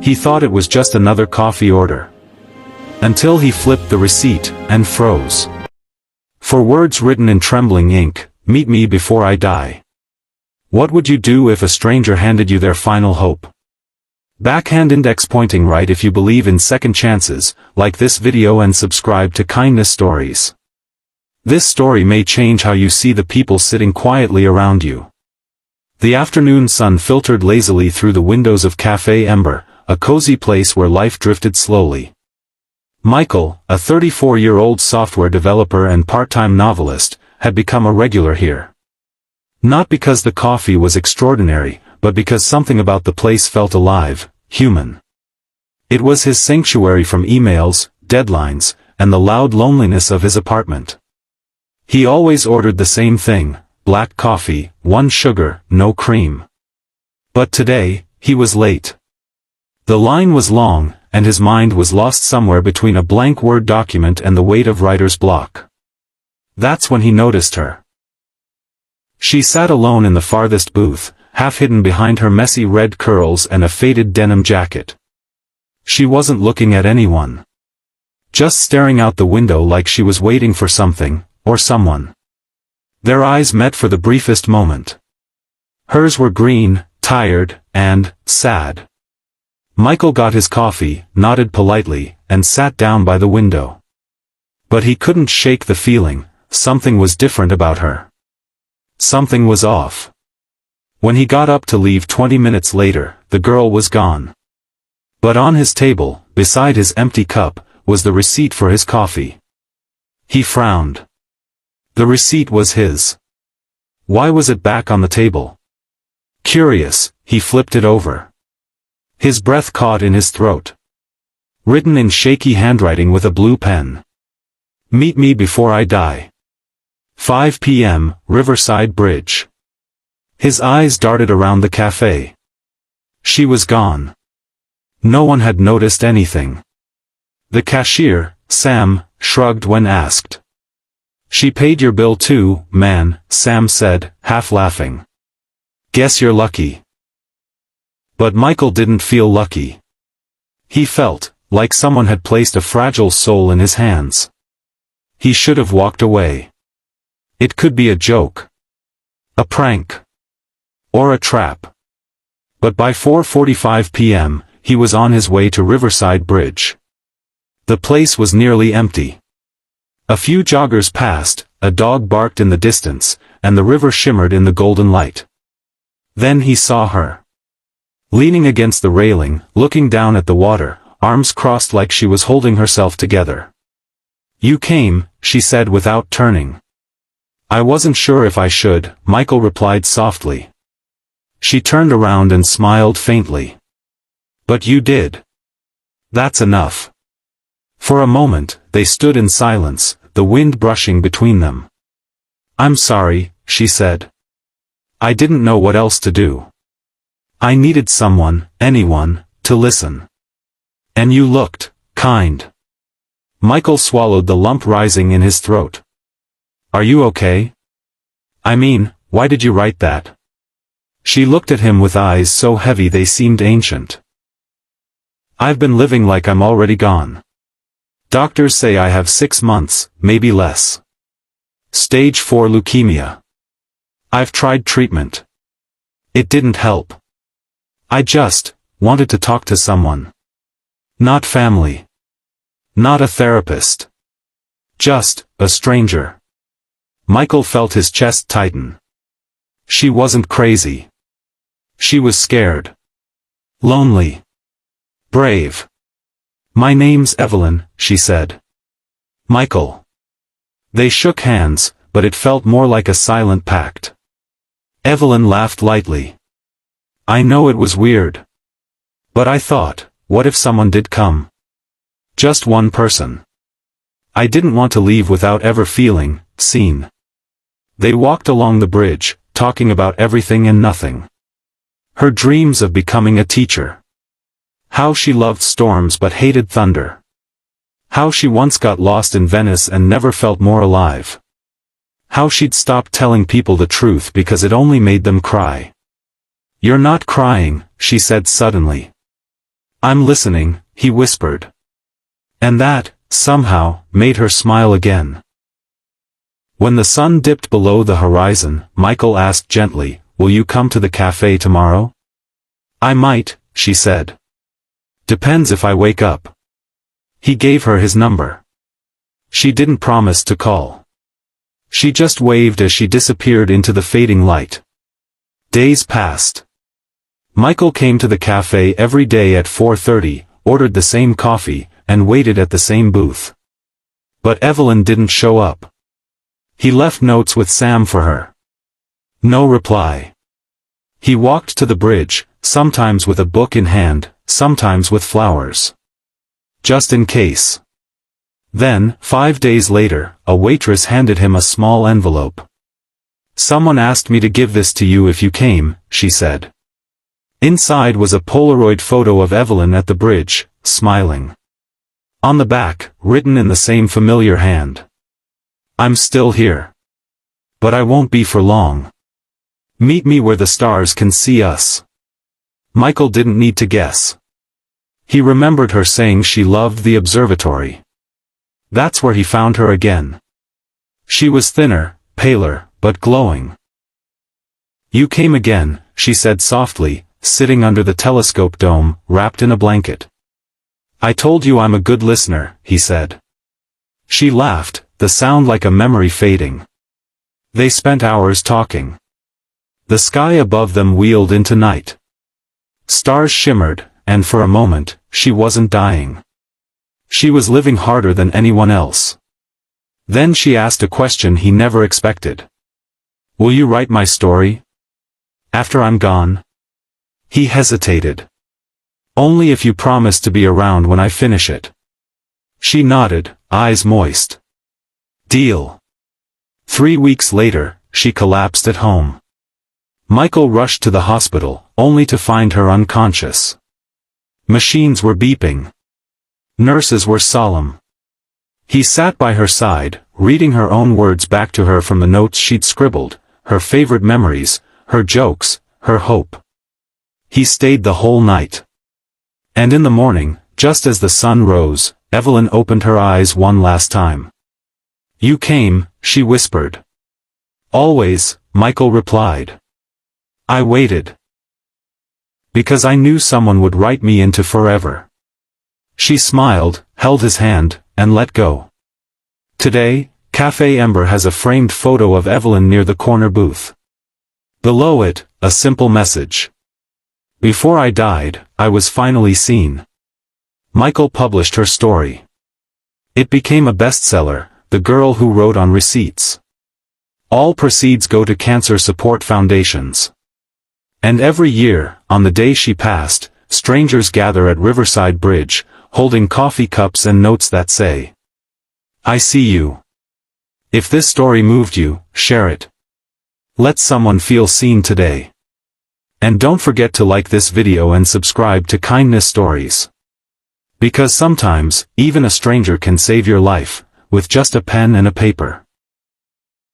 He thought it was just another coffee order. Until he flipped the receipt, and froze. For words written in trembling ink, "Meet me before I die." What would you do if a stranger handed you their final hope? Backhand index pointing right if you believe in second chances, like this video and subscribe to Kindness Stories. This story may change how you see the people sitting quietly around you. The afternoon sun filtered lazily through the windows of Café Ember, a cozy place where life drifted slowly. Michael, a 34-year-old software developer and part-time novelist, had become a regular here. Not because the coffee was extraordinary, but because something about the place felt alive, human. It was his sanctuary from emails, deadlines, and the loud loneliness of his apartment. He always ordered the same thing, black coffee, 1 sugar, no cream. But today, he was late. The line was long, and his mind was lost somewhere between a blank Word document and the weight of writer's block. That's when he noticed her. She sat alone in the farthest booth, half hidden behind her messy red curls and a faded denim jacket. She wasn't looking at anyone. Just staring out the window like she was waiting for something, or someone. Their eyes met for the briefest moment. Hers were green, tired, and sad. Michael got his coffee, nodded politely, and sat down by the window. But he couldn't shake the feeling, something was different about her. Something was off. When he got up to leave 20 minutes later, the girl was gone. But on his table, beside his empty cup, was the receipt for his coffee. He frowned. The receipt was his. Why was it back on the table? Curious, he flipped it over. His breath caught in his throat. Written in shaky handwriting with a blue pen. Meet me before I die. 5 p.m., Riverside Bridge. His eyes darted around the cafe. She was gone. No one had noticed anything. The cashier, Sam, shrugged when asked. She paid your bill too, man, Sam said, half laughing. Guess you're lucky. But Michael didn't feel lucky. He felt like someone had placed a fragile soul in his hands. He should have walked away. It could be a joke. A prank. Or a trap. But by 4:45 p.m., he was on his way to Riverside Bridge. The place was nearly empty. A few joggers passed, a dog barked in the distance, and the river shimmered in the golden light. Then he saw her. Leaning against the railing, looking down at the water, arms crossed like she was holding herself together. You came, she said without turning. I wasn't sure if I should, Michael replied softly. She turned around and smiled faintly. But you did. That's enough. For a moment, they stood in silence, the wind brushing between them. I'm sorry, she said. I didn't know what else to do. I needed someone, anyone, to listen. And you looked kind. Michael swallowed the lump rising in his throat. Are you okay? I mean, why did you write that? She looked at him with eyes so heavy they seemed ancient. I've been living like I'm already gone. Doctors say I have 6 months, maybe less. Stage 4 leukemia. I've tried treatment. It didn't help. I just wanted to talk to someone. Not family. Not a therapist. Just a stranger. Michael felt his chest tighten. She wasn't crazy. She was scared. Lonely. Brave. My name's Evelyn, she said. Michael. They shook hands, but it felt more like a silent pact. Evelyn laughed lightly. I know it was weird. But I thought, what if someone did come? Just one person. I didn't want to leave without ever feeling seen. They walked along the bridge, talking about everything and nothing. Her dreams of becoming a teacher. How she loved storms but hated thunder. How she once got lost in Venice and never felt more alive. How she'd stopped telling people the truth because it only made them cry. You're not crying, she said suddenly. I'm listening, he whispered. And that, somehow, made her smile again. When the sun dipped below the horizon, Michael asked gently, "Will you come to the cafe tomorrow?" "I might," she said. "Depends if I wake up." He gave her his number. She didn't promise to call. She just waved as she disappeared into the fading light. Days passed. Michael came to the cafe every day at 4:30, ordered the same coffee, and waited at the same booth. But Evelyn didn't show up. He left notes with Sam for her. No reply. He walked to the bridge, sometimes with a book in hand, sometimes with flowers. Just in case. Then, 5 days later, a waitress handed him a small envelope. "Someone asked me to give this to you if you came," she said. Inside was a Polaroid photo of Evelyn at the bridge, smiling. On the back, written in the same familiar hand. "I'm still here. But I won't be for long. Meet me where the stars can see us." Michael didn't need to guess. He remembered her saying she loved the observatory. That's where he found her again. She was thinner, paler, but glowing. "You came again," she said softly, sitting under the telescope dome, wrapped in a blanket. "I told you I'm a good listener," he said. She laughed, the sound like a memory fading. They spent hours talking. The sky above them wheeled into night. Stars shimmered, and for a moment, she wasn't dying. She was living harder than anyone else. Then she asked a question he never expected. "Will you write my story? After I'm gone?" He hesitated. "Only if you promise to be around when I finish it." She nodded, eyes moist. "Deal." 3 weeks later, she collapsed at home. Michael rushed to the hospital, only to find her unconscious. Machines were beeping. Nurses were solemn. He sat by her side, reading her own words back to her from the notes she'd scribbled, her favorite memories, her jokes, her hope. He stayed the whole night. And in the morning, just as the sun rose, Evelyn opened her eyes one last time. "You came," she whispered. "Always," Michael replied. "I waited. Because I knew someone would write me into forever." She smiled, held his hand, and let go. Today, Café Ember has a framed photo of Evelyn near the corner booth. Below it, a simple message. "Before I died, I was finally seen." Michael published her story. It became a bestseller, The Girl Who Wrote on Receipts. All proceeds go to cancer support foundations. And every year, on the day she passed, strangers gather at Riverside Bridge, holding coffee cups and notes that say, "I see you." If this story moved you, share it. Let someone feel seen today. And don't forget to like this video and subscribe to Kindness Stories. Because sometimes, even a stranger can save your life, with just a pen and a paper.